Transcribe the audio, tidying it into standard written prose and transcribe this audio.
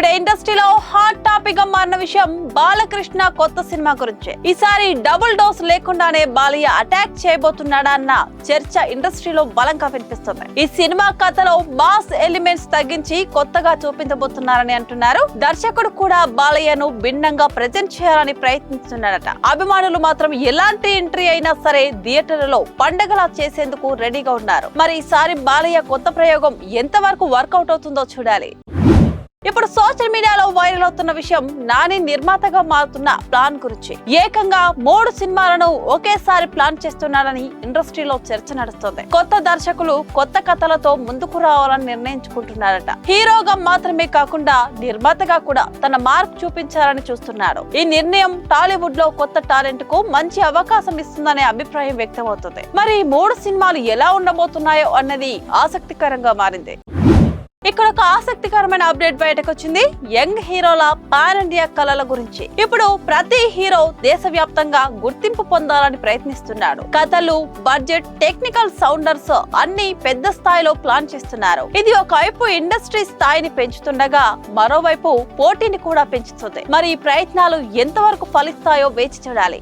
ఇప్పుడు ఇండస్ట్రీలో hot topic గా మారిన విషయం బాలకృష్ణ కొత్త సినిమా గురించి. ఈసారి డబుల్ డోస్ లేకుండానే బాలయ్య అటాక్ చేయబోతున్నాడా అన్న చర్చ ఇండస్ట్రీలో బలంగా వినిపిస్తుంది. ఈ సినిమా కథలో మాస్ ఎలిమెంట్స్ తగ్గించి కొత్తగా చూపించబోతున్నారని అంటున్నారు. దర్శకుడు కూడా బాలయ్యను భిన్నంగా ప్రెజెంట్ చేయాలని ప్రయత్నిస్తున్నాడట. అభిమానులు మాత్రం ఎలాంటి ఎంట్రీ అయినా సరే థియేటర్లలో పండగలా చేసేందుకు రెడీగా ఉన్నారు. మరి ఈసారి బాలయ్య కొత్త ప్రయోగం ఎంతవరకు వర్కౌట్ అవుతుందో చూడాలి. ఇప్పుడు సోషల్ మీడియాలో వైరల్ అవుతున్న విషయం నాని నిర్మాతగా మారుతున్న ప్లాన్ గురించి. ఏకంగా 3 సినిమాలను ఒకేసారి ప్లాన్ చేస్తున్నాడని ఇండస్ట్రీలో చర్చ నడుస్తోంది. కొత్త దర్శకులు కొత్త కథలతో ముందుకు రావాలని నిర్ణయించుకుంటున్నారట. హీరోగా మాత్రమే కాకుండా నిర్మాతగా కూడా తన మార్క్ చూపించాలని చూస్తున్నాడు. ఈ నిర్ణయం టాలీవుడ్ లో కొత్త టాలెంట్ కు మంచి అవకాశం ఇస్తుందనే అభిప్రాయం వ్యక్తమవుతుంది. మరి 3 సినిమాలు ఎలా ఉండబోతున్నాయో అన్నది ఆసక్తికరంగా మారింది. ఇక్కడ ఒక ఆసక్తికరమైన అప్డేట్ బయటకు వచ్చింది. యంగ్ హీరోల పాన్ ఇండియా కళల గురించి. ఇప్పుడు ప్రతి హీరో దేశవ్యాప్తంగా గుర్తింపు పొందాలని ప్రయత్నిస్తున్నాడు. కథలు, బడ్జెట్, టెక్నికల్ సౌండర్స్ అన్ని పెద్ద స్థాయిలో ప్లాన్ చేస్తున్నారు. ఇది ఒకవైపు ఇండస్ట్రీ స్థాయిని పెంచుతుండగా మరోవైపు పోటీని కూడా పెంచుతుంది. మరి ఈ ప్రయత్నాలు ఎంతవరకు ఫలిస్తాయో వేచి చూడాలి.